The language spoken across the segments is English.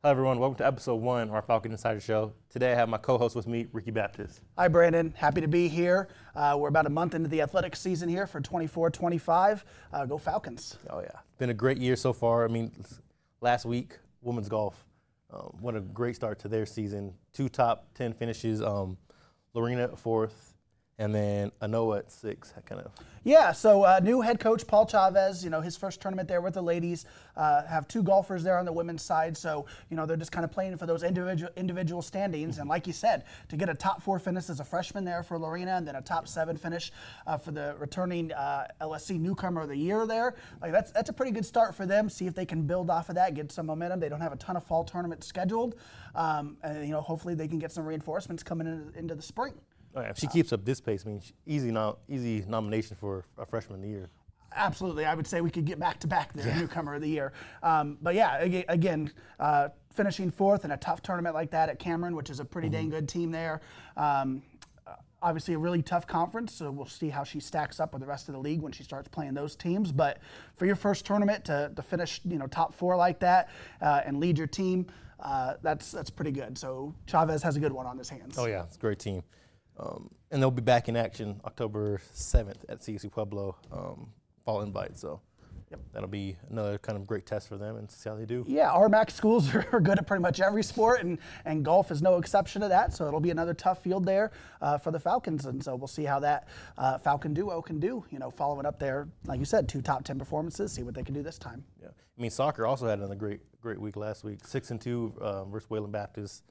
Hi, everyone. Welcome to episode 1 of our Falcon Insider Show. Today, I have my co-host with me, Ricky Baptist. Hi, Brandon. Happy to be here. We're about a month into the athletic season here for 24-25. Go Falcons. Oh, yeah. Been a great year so far. I mean, last week, women's golf. What a great start to their season. 2 top 10 finishes. Lorena at 4th. And then Anoa at 6, Yeah, so new head coach Paul Chavez, his first tournament there with the ladies, have 2 golfers there on the women's side. So, they're just kind of playing for those individual standings. And like you said, to get a top 4 finish as a freshman there for Lorena and then a top 7 finish for the returning LSC newcomer of the year there, that's a pretty good start for them. See if they can build off of that, get some momentum. They don't have a ton of fall tournaments scheduled. And, hopefully they can get some reinforcements coming into the spring. Oh, yeah. If she keeps up this pace, I mean, easy nomination for a freshman of the year. Absolutely. I would say we could get back-to-back there, newcomer of the year. But yeah, again, finishing 4th in a tough tournament like that at Cameron, which is a pretty dang good team there. Obviously a really tough conference, so we'll see how she stacks up with the rest of the league when she starts playing those teams. But for your first tournament to finish, top 4 like that and lead your team, that's pretty good. So Chavez has a good one on his hands. Oh, yeah. It's a great team. And they'll be back in action October 7th at CSU Pueblo, fall invite. So that'll be another kind of great test for them and see how they do. Yeah, our MAC schools are good at pretty much every sport, and golf is no exception to that. So it'll be another tough field there for the Falcons. And so we'll see how that Falcon duo can do, following up there, like you said, 2 top 10 performances, see what they can do this time. Yeah. I mean, soccer also had another great week last week. 6-2 versus Wayland Baptist.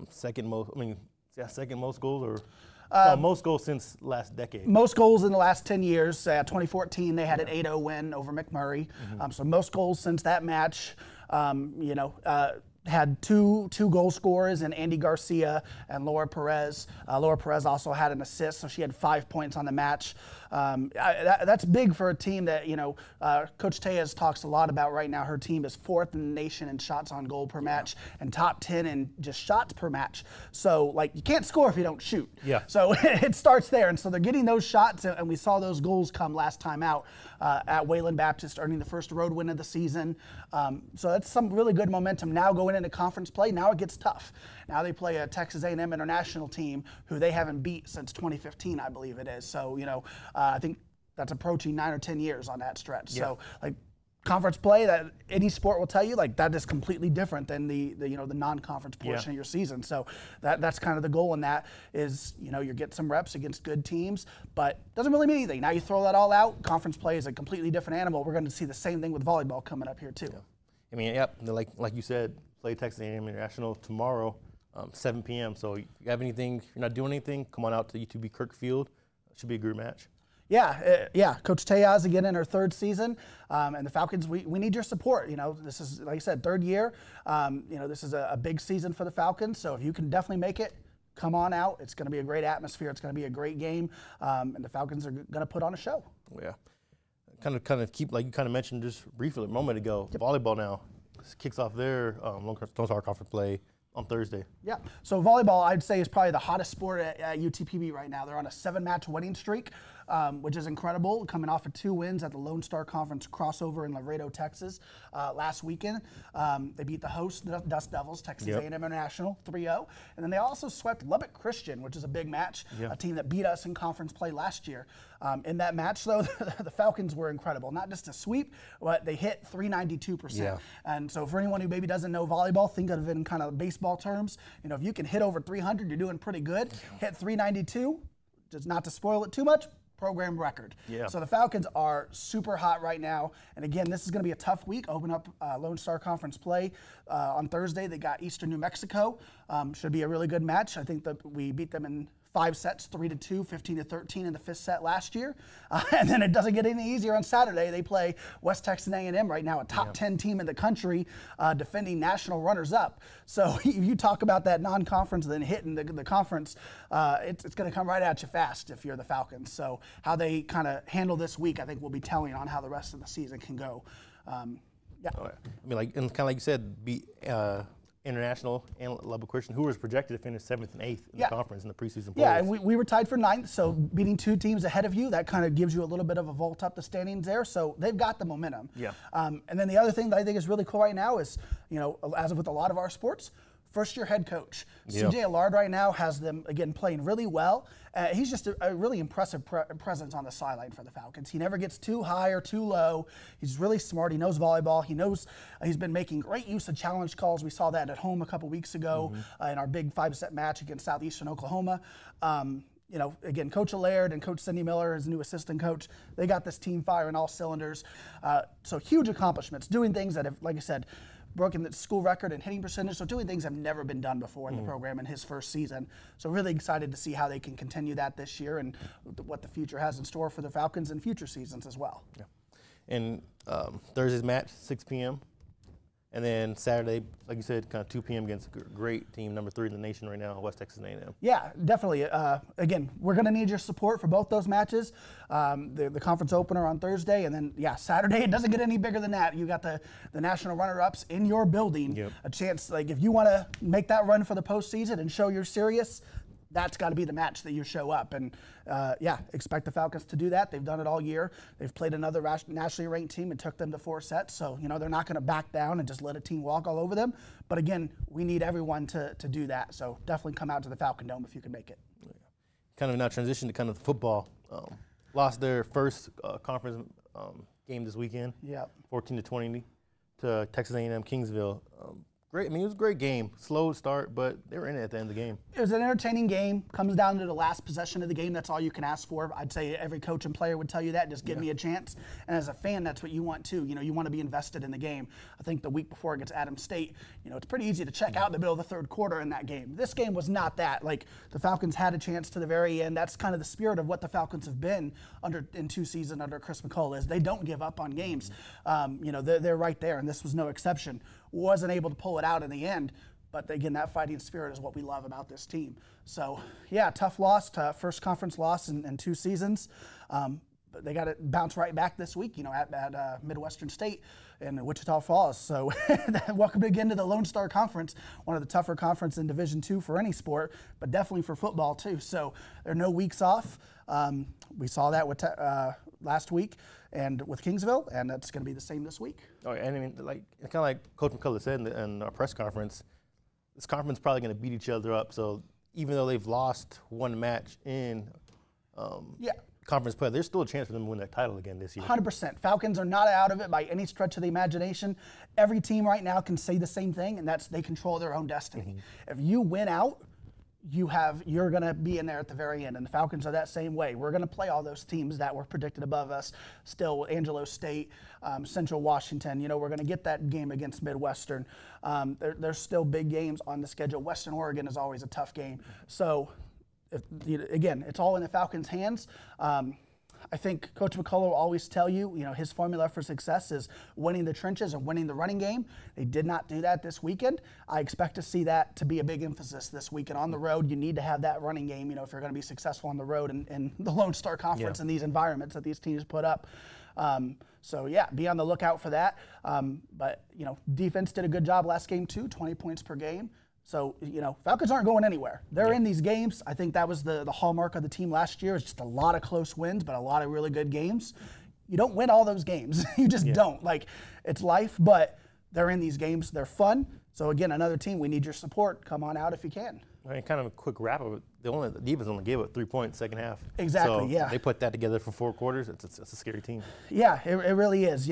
Second most goals or most goals since last decade. Most goals in the last 10 years. 2014, they had an 8-0 win over McMurray. So most goals since that match. Had two goal scorers in Andy Garcia and Laura Perez. Laura Perez also had an assist, so she had 5 points on the match. That's big for a team that, Coach Tejas talks a lot about right now. Her team is 4th in the nation in shots on goal per match and top 10 in just shots per match. So, you can't score if you don't shoot. Yeah. So it starts there. And so they're getting those shots, and we saw those goals come last time out at Wayland Baptist, earning the first road win of the season. So that's some really good momentum now going into conference play. Now it gets tough. Now they play a Texas A&M international team who they haven't beat since 2015, I believe it is. So, I think that's approaching 9 or 10 years on that stretch. Yeah. So, conference play, that any sport will tell you, that is completely different than the non-conference portion of your season. So that's kind of the goal in that is, you get some reps against good teams, but doesn't really mean anything. Now you throw that all out, conference play is a completely different animal. We're going to see the same thing with volleyball coming up here too. Yeah. I mean, like you said, play Texas A&M International tomorrow, 7 p.m. So if you have anything, you're not doing anything, come on out to UTB Kirk Field. It should be a great match. Yeah. Coach Tejas again in her 3rd season, and the Falcons. We need your support. This is, like I said, 3rd year. This is a big season for the Falcons. So if you can definitely make it, come on out. It's going to be a great atmosphere. It's going to be a great game, and the Falcons are going to put on a show. Yeah, kind of keep, like you kind of mentioned just briefly a moment ago. Volleyball now kicks off their Lone Star Conference play on Thursday. Yeah, so volleyball, I'd say, is probably the hottest sport at UTPB right now. They're on a 7-match winning streak, which is incredible, coming off of 2 wins at the Lone Star Conference crossover in Laredo, Texas, last weekend. They beat the host, the Dust Devils, Texas A&M International, 3-0. And then they also swept Lubbock Christian, which is a big match, a team that beat us in conference play last year. In that match, though, the Falcons were incredible. Not just a sweep, but they hit 392%. Yeah. And so for anyone who maybe doesn't know volleyball, think of it in kind of baseball terms. If you can hit over 300, you're doing pretty good. Hit 392, just not to spoil it too much, program record. Yeah. So the Falcons are super hot right now. And again, this is going to be a tough week. Open up Lone Star Conference play on Thursday. They got Eastern New Mexico. Should be a really good match. I think that we beat them in 5 sets, 3-2, 15-13 in the 5th set last year. And then it doesn't get any easier on Saturday. They play West Texas A&M right now, a top 10 team in the country, defending national runners-up. So you talk about that non-conference, then hitting the conference, it's going to come right at you fast if you're the Falcons. So how they kind of handle this week, I think, will be telling on how the rest of the season can go. Yeah. I mean, and kind of like you said, International and Lubbock Christian, who was projected to finish 7th and 8th in the conference in the preseason polls. Yeah, and we were tied for 9th, so beating 2 teams ahead of you, that kind of gives you a little bit of a vault up the standings there. So they've got the momentum. Yeah. And then the other thing that I think is really cool right now is, as with a lot of our sports, first-year head coach. CJ Allard right now has them, again, playing really well. He's just a really impressive presence on the sideline for the Falcons. He never gets too high or too low. He's really smart. He knows volleyball. He knows he's been making great use of challenge calls. We saw that at home a couple weeks ago in our big 5-set match against Southeastern Oklahoma. Again, Coach Allard and Coach Cindy Miller, his new assistant coach, they got this team firing all cylinders. So huge accomplishments, doing things that have, like I said, broken the school record in hitting percentage, so doing things that have never been done before in the program in his first season. So really excited to see how they can continue that this year and what the future has in store for the Falcons in future seasons as well. Yeah. And Thursday's match, 6 p.m. And then Saturday, like you said, kind of 2 p.m. against a great team, number 3 in the nation right now, West Texas A&M. Yeah, definitely. Again, we're going to need your support for both those matches. The conference opener on Thursday, and then, Saturday. It doesn't get any bigger than that. You got the national runner-ups in your building. A chance, like, if you want to make that run for the postseason and show you're serious, that's got to be the match that you show up. And, expect the Falcons to do that. They've done it all year. They've played another nationally ranked team and took them to 4 sets. So, they're not going to back down and just let a team walk all over them. But, again, we need everyone to do that. So definitely come out to the Falcon Dome if you can make it. Kind of now transition to kind of the football. Lost their first conference game this weekend. 14-20 to Texas A&M Kingsville. Great. I mean, it was a great game. Slow start, but they were in it at the end of the game. It was an entertaining game. Comes down to the last possession of the game. That's all you can ask for. I'd say every coach and player would tell you that. Just give me a chance. And as a fan, that's what you want too. You want to be invested in the game. I think the week before against Adams State, it's pretty easy to check out in the middle of the 3rd quarter in that game. This game was not that. Like, the Falcons had a chance to the very end. That's kind of the spirit of what the Falcons have been in 2 seasons under Chris McCullough. Is they don't give up on games. They're right there, and this was no exception. Wasn't able to pull it out in the end, but again, that fighting spirit is what we love about this team. So, tough loss, first conference loss in 2 seasons. But they got to bounce right back this week, at Midwestern State in Wichita Falls. So, welcome again to the Lone Star Conference, one of the tougher conferences in Division II for any sport, but definitely for football too. So, there are no weeks off. We saw that with last week and with Kingsville, and that's going to be the same this week. Oh, and I mean, kind of like Coach McCullough said in our press conference, this conference is probably going to beat each other up. So even though they've lost 1 match in conference play, there's still a chance for them to win that title again this year. 100%. Falcons are not out of it by any stretch of the imagination. Every team right now can say the same thing, and that's they control their own destiny. If you win out, you're going to be in there at the very end, and the Falcons are that same way. We're going to play all those teams that were predicted above us, still Angelo State, Central Washington. We're going to get that game against Midwestern. There's still big games on the schedule. Western Oregon is always a tough game. So, again, it's all in the Falcons' hands. I think Coach McCullough will always tell you, his formula for success is winning the trenches and winning the running game. They did not do that this weekend. I expect to see that to be a big emphasis this weekend. On the road, you need to have that running game, if you're going to be successful on the road in the Lone Star Conference and these environments that these teams put up. Be on the lookout for that. But defense did a good job last game too, 20 points per game. So, Falcons aren't going anywhere. They're in these games. I think that was the hallmark of the team last year. It's just a lot of close wins, but a lot of really good games. You don't win all those games. You just don't. Like, it's life, but they're in these games. They're fun. So, again, another team, we need your support. Come on out if you can. And kind of a quick wrap of it. The defense only gave up 3 points second half. Exactly, so they put that together for 4 quarters. It's a scary team. Yeah, it really is.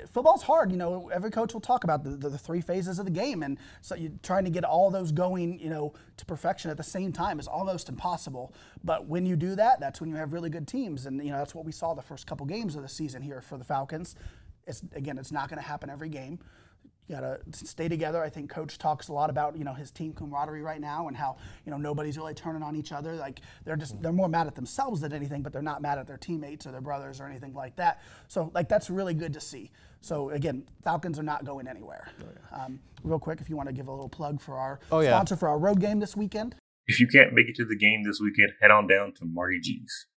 Football's hard. Every coach will talk about the 3 phases of the game, and so you're trying to get all those going, to perfection at the same time is almost impossible. But when you do that, that's when you have really good teams, and that's what we saw the first couple games of the season here for the Falcons. It's not going to happen every game. You got to stay together. I think Coach talks a lot about, his team camaraderie right now and how, nobody's really turning on each other. Like, they're more mad at themselves than anything, but they're not mad at their teammates or their brothers or anything like that. So, that's really good to see. So, again, Falcons are not going anywhere. Real quick, if you want to give a little plug for our sponsor for our road game this weekend. If you can't make it to the game this weekend, head on down to Marty G's.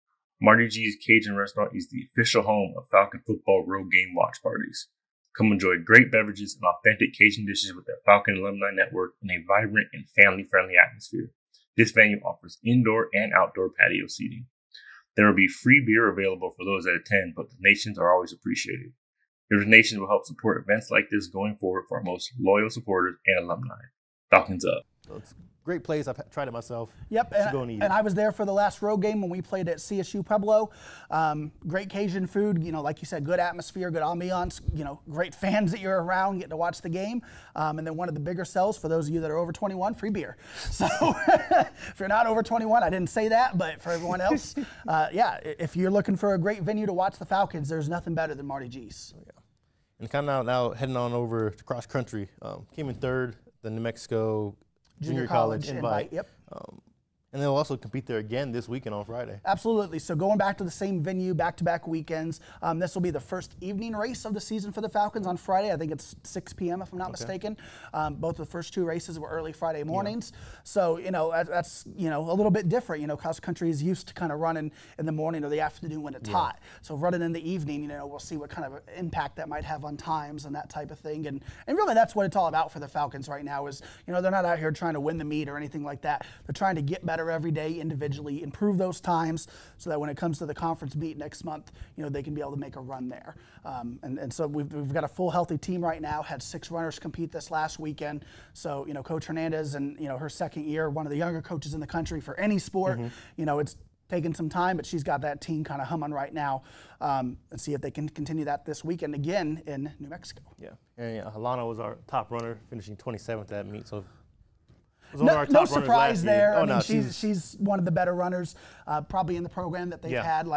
Marty G's Cajun Restaurant is the official home of Falcon football road game watch parties. Come enjoy great beverages and authentic Cajun dishes with the Falcon Alumni Network in a vibrant and family-friendly atmosphere. This venue offers indoor and outdoor patio seating. There will be free beer available for those that attend, but donations are always appreciated. Your donations will help support events like this going forward for our most loyal supporters and alumni. Falcons up. So it's a great place. I've tried it myself. Yep, and I was there for the last road game when we played at CSU Pueblo. Great Cajun food, like you said, good atmosphere, good ambiance, great fans that you're around, get to watch the game. And then one of the bigger sells for those of you that are over 21, free beer. So if you're not over 21, I didn't say that, but for everyone else, yeah, if you're looking for a great venue to watch the Falcons, there's nothing better than Marty G's. Oh, yeah. And kind of now heading on over to cross country, came in third, the New Mexico Junior College invite. Yep. And they'll also compete there again this weekend on Friday. Absolutely. So going back to the same venue, back-to-back weekends. This will be the first evening race of the season for the Falcons on Friday. I think it's 6 p.m. if I'm not mistaken. Both the first two races were early Friday mornings. Yeah. So, that's, a little bit different. Cross country is used to kind of running in the morning or the afternoon when it's hot. So running in the evening, we'll see what kind of impact that might have on times and that type of thing. And really that's what it's all about for the Falcons right now is, they're not out here trying to win the meet or anything like that. They're trying to get better every day individually, improve those times so that when it comes to the conference meet next month, they can be able to make a run there. And so we've got a full healthy team right now, had 6 runners compete this last weekend. So, Coach Hernandez and, her second year, one of the younger coaches in the country for any sport, it's taken some time, but she's got that team kind of humming right now and see if they can continue that this weekend again in New Mexico. Yeah, and Alana was our top runner, finishing 27th at that meet. So no surprise there. I mean, she's one of the better runners probably in the program that they've had.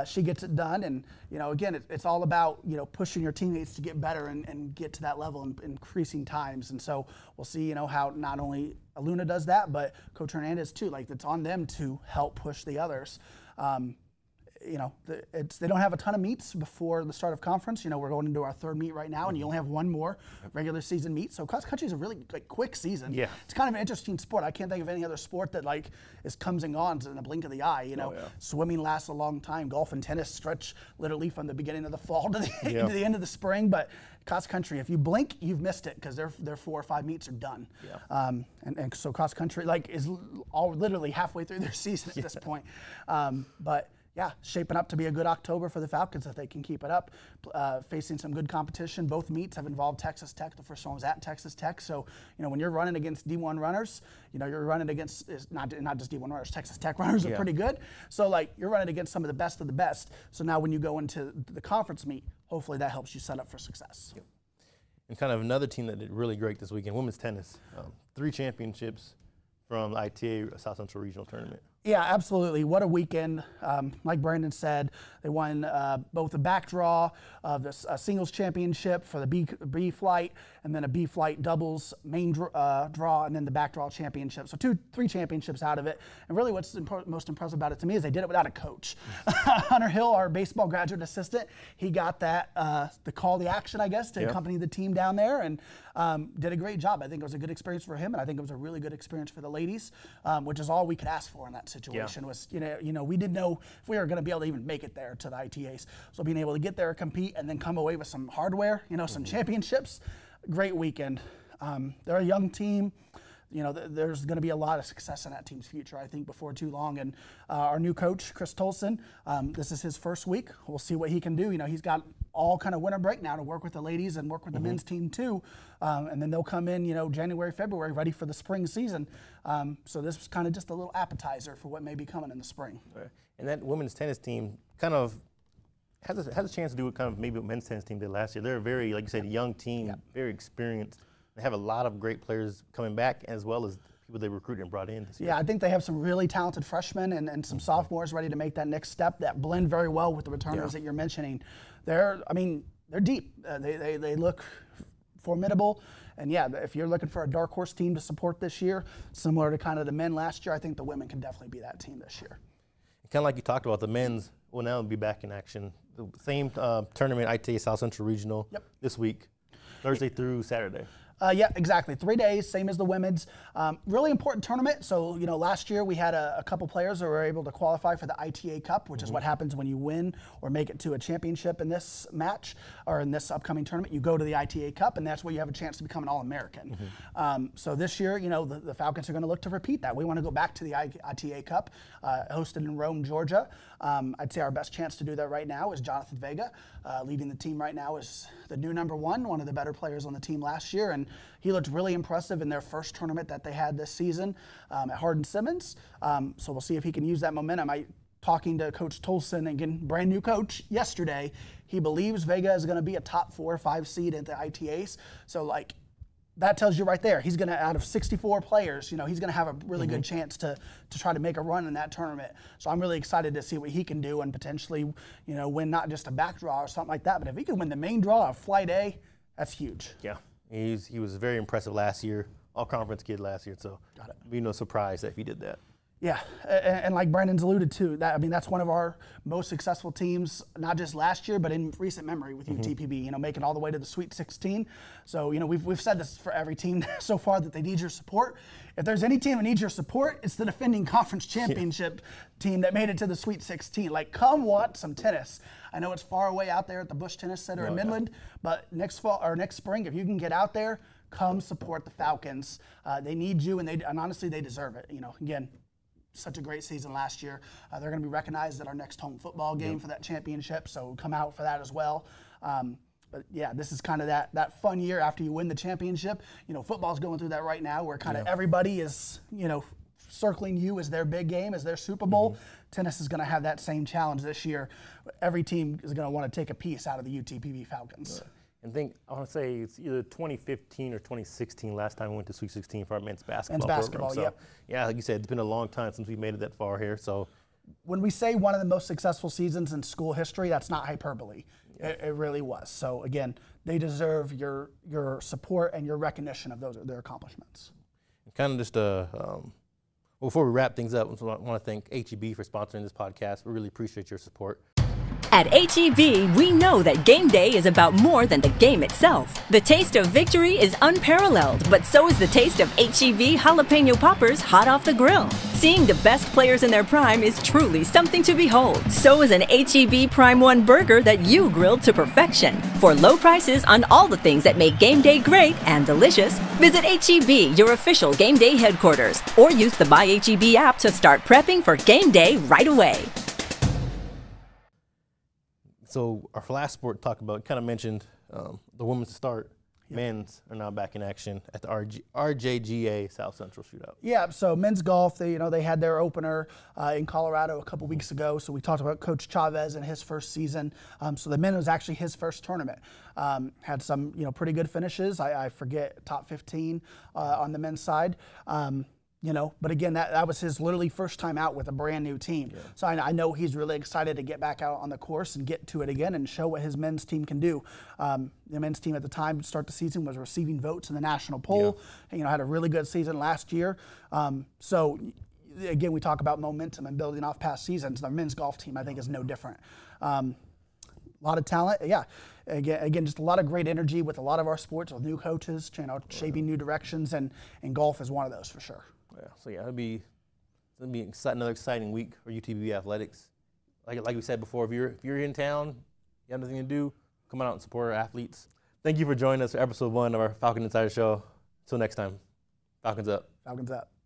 She gets it done. And, again, it's all about, pushing your teammates to get better and get to that level and increasing times. And so we'll see, how not only Aluna does that, but Coach Hernandez too. It's on them to help push the others. They don't have a ton of meets before the start of conference. We're going into our 3rd meet right now, and you only have 1 more regular season meet. So cross country is a really quick season. Yeah. It's kind of an interesting sport. I can't think of any other sport that comes and goes in a blink of the eye. Swimming lasts a long time. Golf and tennis stretch literally from the beginning of the fall to the end of the spring. But cross country, if you blink, you've missed it because their 4 or 5 meets are done. Yeah. And so cross country is all literally halfway through their season at this point. But yeah, shaping up to be a good October for the Falcons if they can keep it up. Facing some good competition. Both meets have involved Texas Tech. The first one was at Texas Tech. So, when you're running against D1 runners, you're running against not just D1 runners. Texas Tech runners are pretty good. So, you're running against some of the best. So now when you go into the conference meet, hopefully that helps you set up for success. Yep. And kind of another team that did really great this weekend, women's tennis. 3 championships from the ITA South Central Regional Tournament. Yeah, absolutely. What a weekend. Like Brandon said, they won both the back draw of the singles championship for the B flight and then a B flight doubles main draw and then the back draw championship. So 3 championships out of it. And really what's most impressive about it to me is they did it without a coach. Hunter Hill, our baseball graduate assistant, he got that, the call to action, I guess, to accompany the team down there and did a great job. I think it was a good experience for him and I think it was a really good experience for the ladies, which is all we could ask for in that situation. Was we didn't know if we were going to be able to even make it there to the ITAs. So being able to get there, compete, and then come away with some hardware, some championships, great weekend. They're a young team. There's going to be a lot of success in that team's future, I think, before too long. And our new coach, Chris Tolson, this is his first week. We'll see what he can do. He's got all kind of winter break now to work with the ladies and work with the men's team too. And then they'll come in, January, February, ready for the spring season. So this was kind of just a little appetizer for what may be coming in the spring. Right. And that women's tennis team kind of has a chance to do what kind of maybe what men's tennis team did last year. They're a very, like you said, young team, very experienced. They have a lot of great players coming back as well as people they recruited and brought in this year. Yeah, I think they have some really talented freshmen and some sophomores ready to make that next step that blend very well with the returners that you're mentioning. They're deep. They look formidable. And yeah, if you're looking for a dark horse team to support this year, similar to kind of the men last year, I think the women can definitely be that team this year. Kind of like you talked about, the men's will now be back in action. The same tournament, ITA South Central Regional, this week, Thursday through Saturday. Yeah, exactly. 3 days, same as the women's. Really important tournament. So, last year we had a couple players that were able to qualify for the ITA Cup, which is what happens when you win or make it to a championship in this match or in this upcoming tournament. You go to the ITA Cup, and that's where you have a chance to become an All-American. So this year, the Falcons are going to look to repeat that. We want to go back to the ITA Cup, hosted in Rome, Georgia. I'd say our best chance to do that right now is Jonathan Vega. Leading the team right now is the new number one of the better players on the team last year, and he looked really impressive in their first tournament that they had this season at Hardin-Simmons. So we'll see if he can use that momentum. Talking to Coach Tolson, again, brand new coach, yesterday, he believes Vega is going to be a top 4 or 5 seed at the ITAs. So, that tells you right there, he's going to, out of 64 players, he's going to have a really good chance to try to make a run in that tournament. So I'm really excited to see what he can do and potentially, win not just a back draw or something like that, but if he can win the main draw of Flight A, that's huge. Yeah, he was very impressive last year, all-conference kid last year, so be no surprise if he did that. Yeah, and like Brandon's alluded to, that's one of our most successful teams, not just last year, but in recent memory with UTPB, making all the way to the Sweet 16. So, we've said this for every team so far that they need your support. If there's any team that needs your support, it's the defending conference championship team that made it to the Sweet 16. Come watch some tennis. I know it's far away out there at the Bush Tennis Center in Midland, but next fall or next spring, if you can get out there, come support the Falcons. They need you, and honestly, they deserve it. Again, such a great season last year. They're going to be recognized at our next home football game for that championship, so come out for that as well. But yeah, this is kind of that fun year after you win the championship. Football's going through that right now where kind of everybody is, circling you as their big game, as their Super Bowl. Tennis is going to have that same challenge this year. Every team is going to want to take a piece out of the UTPB Falcons. And I want to say it's either 2015 or 2016 last time we went to Sweet 16 for our men's basketball program. So, yeah, like you said, it's been a long time since we made it that far here. So when we say one of the most successful seasons in school history, that's not hyperbole. It really was. So again, they deserve your support and your recognition of their accomplishments. And kind of just before we wrap things up, I want to thank HEB for sponsoring this podcast. We really appreciate your support. At HEB, we know that game day is about more than the game itself. The taste of victory is unparalleled, but so is the taste of HEB jalapeno poppers hot off the grill. Seeing the best players in their prime is truly something to behold. So is an HEB Prime 1 burger that you grilled to perfection. For low prices on all the things that make game day great and delicious, visit HEB, your official game day headquarters, or use the Buy HEB app to start prepping for game day right away. So our last sport kind of mentioned the women's start. Men's are now back in action at the RJGA South Central Shootout. Yeah, so men's golf, they had their opener in Colorado a couple weeks ago. So we talked about Coach Chavez and his first season. So the men was actually his first tournament. Had some pretty good finishes. I forget top 15 on the men's side. But again, that was his literally first time out with a brand new team. Yeah. So I know he's really excited to get back out on the course and get to it again and show what his men's team can do. The men's team at the time to start the season was receiving votes in the national poll. And, had a really good season last year. So again, we talk about momentum and building off past seasons. The men's golf team, I think, is no different. A lot of talent, Again, just a lot of great energy with a lot of our sports, with new coaches, shaping new directions, and golf is one of those for sure. Yeah, so it'll be another exciting week for UTPB athletics. Like we said before, if you're in town, you have nothing to do, come out and support our athletes. Thank you for joining us for episode 1 of our Falcon Insider Show. Until next time, Falcons up. Falcons up.